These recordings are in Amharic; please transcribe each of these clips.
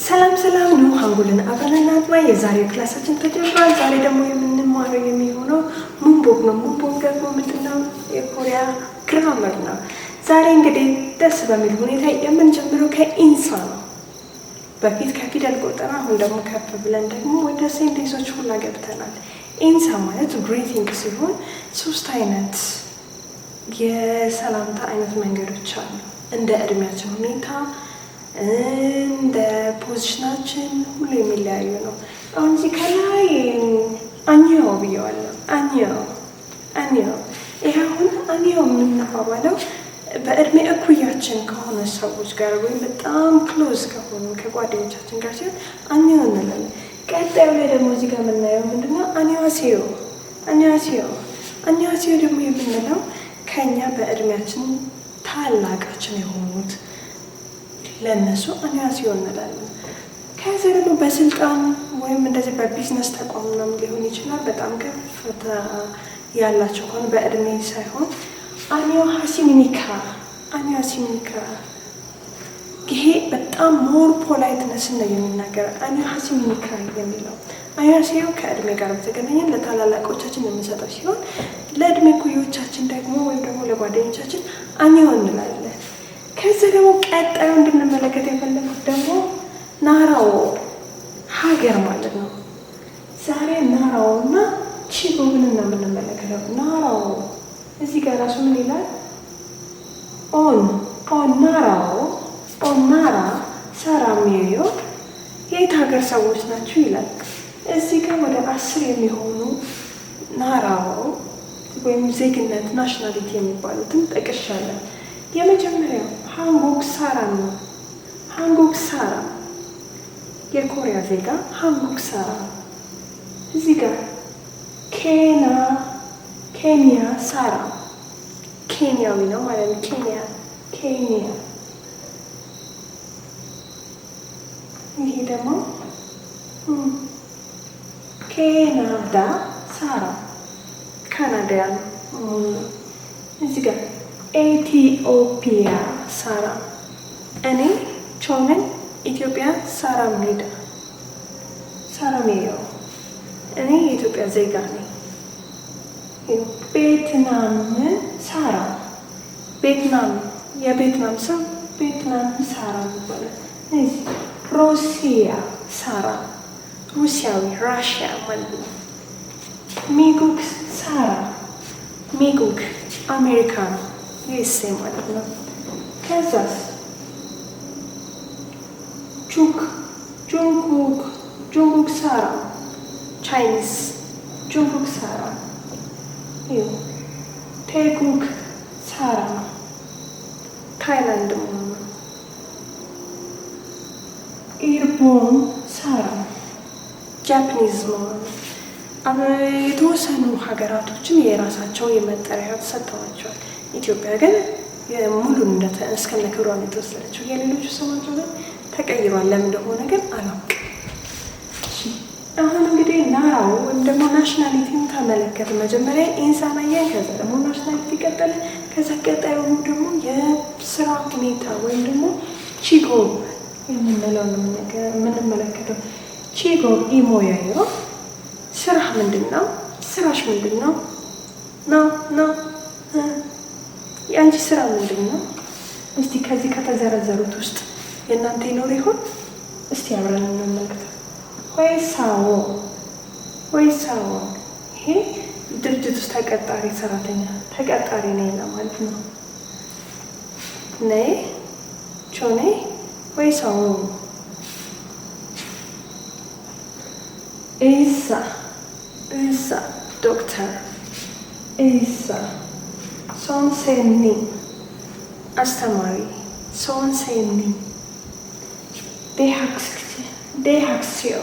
ሰላም ሰላም ነው። አንጉልን አብረናት ላይ የዛሬው ክላሳችን ተጀምሯል። ዛሬ ደግሞ የምንማረው የሚሆነው ሙንቦክ ነው። ሙንቦክ ደግሞ ምንድነው? የኮሪያ ግራመር ነው። ዛሬ እንግዲህ ደስ በሚል ሁኔታ የምንጀምረው ከኢንሳ ነው። በፊት ከፊደል ቆጠራ፣ አሁን ደግሞ ከፍ ብለን ደግሞ ወደ ሴንቴንሶች ሁላ ገብተናል። ኢንሳ ማለት ግሪቲንግ ሲሆን 3 አይነት የሰላምታ አይነት መንገዶች አሉ እንደ እድሜያችን ሁኔታ እንደ ፖዚሽናችን ሁሉ የሚለያዩ ነው። አሁን እዚህ ከላይ አኒዮ ብየዋለሁ። አኒዮ ይሄ አሁን አኒዮ የምናባባለው በእድሜ እኩያችን ከሆነ ሰዎች ጋር ወይም በጣም ክሎዝ ከሆኑ ከጓደኞቻችን ጋር ሲሆን አኒዮ እንላለን። ቀጣዩ ላይ ደግሞ እዚህ ጋር የምናየው ምንድነው? አኒዋሲዮ ደግሞ የምንለው ከኛ በእድሜያችን ታላቃችን የሆኑት ለእነሱ አኒዋሲዮ እንላለን። ከዚያ ደግሞ በስልጣን ወይም እንደዚህ በቢዝነስ ተቋም ምናምን ሊሆን ይችላል። በጣም ከፍታ ያላቸው ከሆነ በእድሜ ሳይሆን አኒዋሲሚኒካ። ይሄ በጣም ሞር ፖላይትነስ ነው የሚናገር አኒዋሲሚኒካ የሚለው። አኒዋሲዮ ከእድሜ ጋር በተገናኘ ለታላላቆቻችን የምንሰጠው ሲሆን ለእድሜ ኩዮቻችን ደግሞ ወይም ደግሞ ለጓደኞቻችን አኒዮ እንላለን። ከዚህ ደግሞ ቀጣዩ እንድንመለከት የፈለጉት ደግሞ ናራዎ ሀገር ማለት ነው። ዛሬ ናራዎ እና ቺጎብን ነው የምንመለከተው። ናራዎ እዚህ ጋር ራሱ ምን ይላል? ናራ ሳራሜዮ የት ሀገር ሰዎች ናቸው ይላል። እዚህ ጋር ወደ 10 የሚሆኑ ናራዎ ወይም ዜግነት ናሽናሊቲ የሚባሉትን ጠቅሻለን። የመጀመሪያው ሃንጎክ ሳራ ነው። ሃንጎክ ሳራ የኮሪያ ዜጋ ሃንጎክ ሳራ። እዚህ ጋር ኬንያ ሳራ ኬንያዊ ነው ማለት ነው። ኬንያ ይሄ ደግሞ ካናዳ ሳራ ካናዳ ነው። እዚህ ጋር ኤቲኦፒያ ሳራ እኔ ቾነን ኢትዮጵያ ሳራ ሜዮ እኔ የኢትዮጵያ ዜጋ ነኝ። ቤትናም ሳራ የቤትናም ሰው ቤትናም ሳራ ይባላል። ሩሲያ ሳራ ሩሲያዊ ራሽያ ማለት ነው። ሚጉክ ሳራ ሚጉክ አሜሪካ ነው ዩኤስኤ ማለት ነው። ከዛስ ጁንጉክ ሳራ ቻይኒስ ጁንጉክ ሳራ። ቴጉክ ሳራ ታይላንድ ማለት ነው። ኢርቦን ሳራ ጃፓኒዝ ማለት ነው። የተወሰኑ ሀገራቶችን የራሳቸው የመጠሪያ ሰጥተዋቸዋል። ኢትዮጵያ ግን ሙሉን እስከነ ክብሯን የተወሰደችው። የሌሎቹ ስማቸው ግን ተቀይሯል። ለምን እንደሆነ ግን አላውቅም። አሁን እንግዲህ ናራው ወይም ደግሞ ናሽናሊቲን ተመለከት። መጀመሪያ ኢንሳን አየን፣ ከዛ ደግሞ ናሽናሊቲ ቀጠለ። ከዛ ቀጣዩ ደግሞ የስራ ሁኔታ ወይም ደግሞ ቺጎብ የምንለው ነው የምንመለከተው። ቺጎብ ኢሞያዮ ስራህ ምንድን ነው? ስራሽ ምንድን ነው? ነው የአንቺ ስራ ምንድን ነው? እስቲ ከዚህ ከተዘረዘሩት ውስጥ የእናንተ ይኖር ይሆን? እስቲ አብረን እንመልከተው። ወይሳዎ ይሄ ድርጅት ውስጥ ተቀጣሪ ሰራተኛ ተቀጣሪ ነኝ ለማለት ነው። ነይ ቾኔ ወይሳዎ እሳ ዶክተር እሳ ሶንሴኒ አስተማሪ ሶንሴኒ ዴሃክሲዮ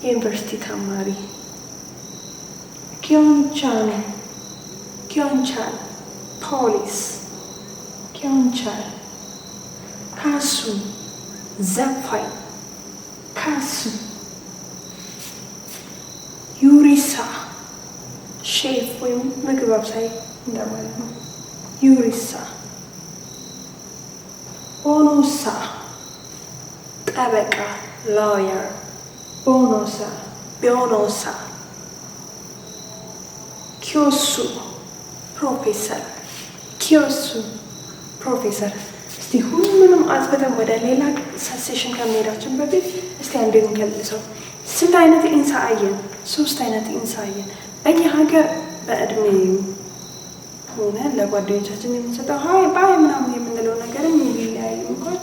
ዩኒቨርሲቲ ተማሪ ኪዮንቻል ፖሊስ ካሱ ዘፋኝ ዩሪሳ ሼፍ ወይም ምግብ አብሳይ እንደማለት ነው። ዩሪሳ ኦኖሳ ጠበቃ ላውየር። ቢዮኖሳ ኪዮሱ ፕሮፌሰር። እስቲ ሁሉንም አጥፍተን ወደ ሌላ ሴሽን ከመሄዳችን በፊት እስቲ አንዴ እንከልሰው። ስንት አይነት ኢንሳ አየን? 3 አይነት ኢንሳ አየን። በእኛ ሀገር በእድሜ ሆነ ለጓደኞቻችን የምንሰጠው ሀይ ባይ ምናምን የምንለው ነገርም የሚለያዩ እንኳን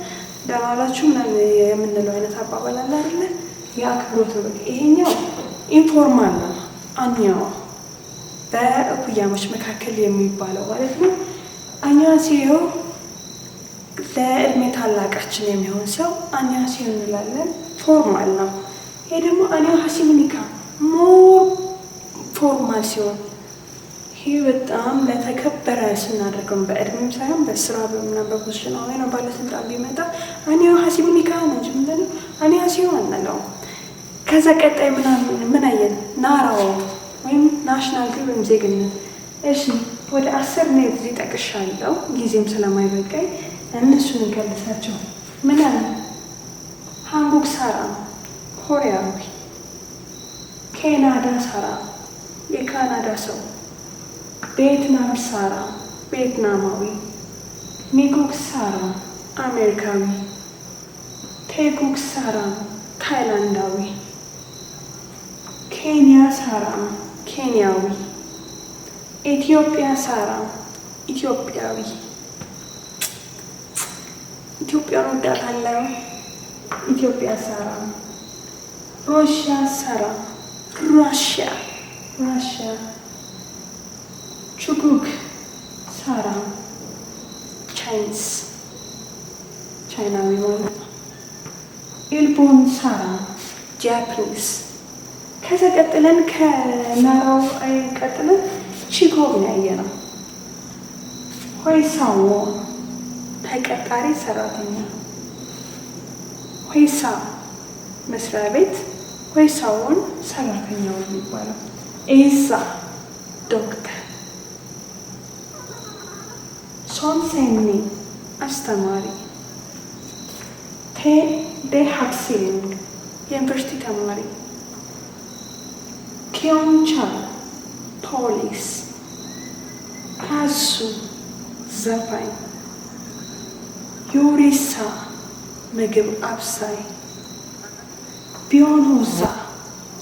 ደህና ዋላችሁ ምናምን የምንለው አይነት አባባል አለ አይደለ? የአክብሮት ነው። ይሄኛው ኢንፎርማል ነው። አኛው በእኩያሞች መካከል የሚባለው ማለት ነው። አኛሲዮ ለእድሜ ታላቃችን የሚሆን ሰው አኛሲዮ እንላለን። ፎርማል ነው። ይሄ ደግሞ አኛው ሀሲሚኒካ ሞር ፎርማል ሲሆን ይሄ በጣም ለተከበረ ስናደርገው በእድሜም ሳይሆን በስራ በምናምን በፖዚሽን ወይ ነው ባለስልጣን ቢመጣ አኛው ሀሲሚኒካ ነው እንጂ ምንድነው አኛሲዮ አንለው። ከዛ ቀጣይ ምን አየን? ናራው ወይም ናሽናል ግብ ወይም ዜግነት። እሺ ወደ 10 ነው እዚህ ጠቅሻለሁ፣ ጊዜም ስለማይበቃኝ እነሱን እንከልሳቸው። ምን አለ? ሃንጉክ ሳራ ኮሪያዊ፣ ካናዳ ሳራ የካናዳ ሰው፣ ቪየትናም ሳራ ቪየትናማዊ፣ ሚጉክ ሳራ አሜሪካዊ፣ ቴጉክ ሳራ ታይላንዳዊ፣ ኬንያ ሳራ ኬንያዊ፣ ኢትዮጵያ ሳራ ኢትዮጵያዊ። ኢትዮጵያን ወዳታለሁ። ኢትዮጵያ ሳራ። ሩሲያ ሳራ ራሽያ ቹጉክ ሳራ ቻይናዊ ማለት ነው። ኢልቦን ሳራ ጃፓኒስ። ከዛ ቀጥለን ከናራው ቀጥለን ቺኮን ያየ ነው። ሆይሳዎ ተቀጣሪ ሰራተኛ፣ ሆይሳ መስሪያ ቤት፣ ሆይሳዎን ሰራተኛው የሚባለው። ኤሳ ዶክተር፣ ሶንሴኒ አስተማሪ፣ ዴሃክሲሊንግ የዩኒቨርሲቲ ተማሪ፣ ኪዮንቻ ፖሊስ፣ ካሱ ዘፋኝ፣ ዮሪሳ ምግብ አብሳይ፣ ቢዮኖዛ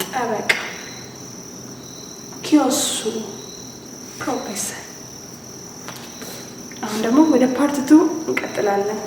ጠበቃ፣ ኪዮሱ ፕሮፌሰር። አሁን ደግሞ ወደ ፓርት 2 እንቀጥላለን።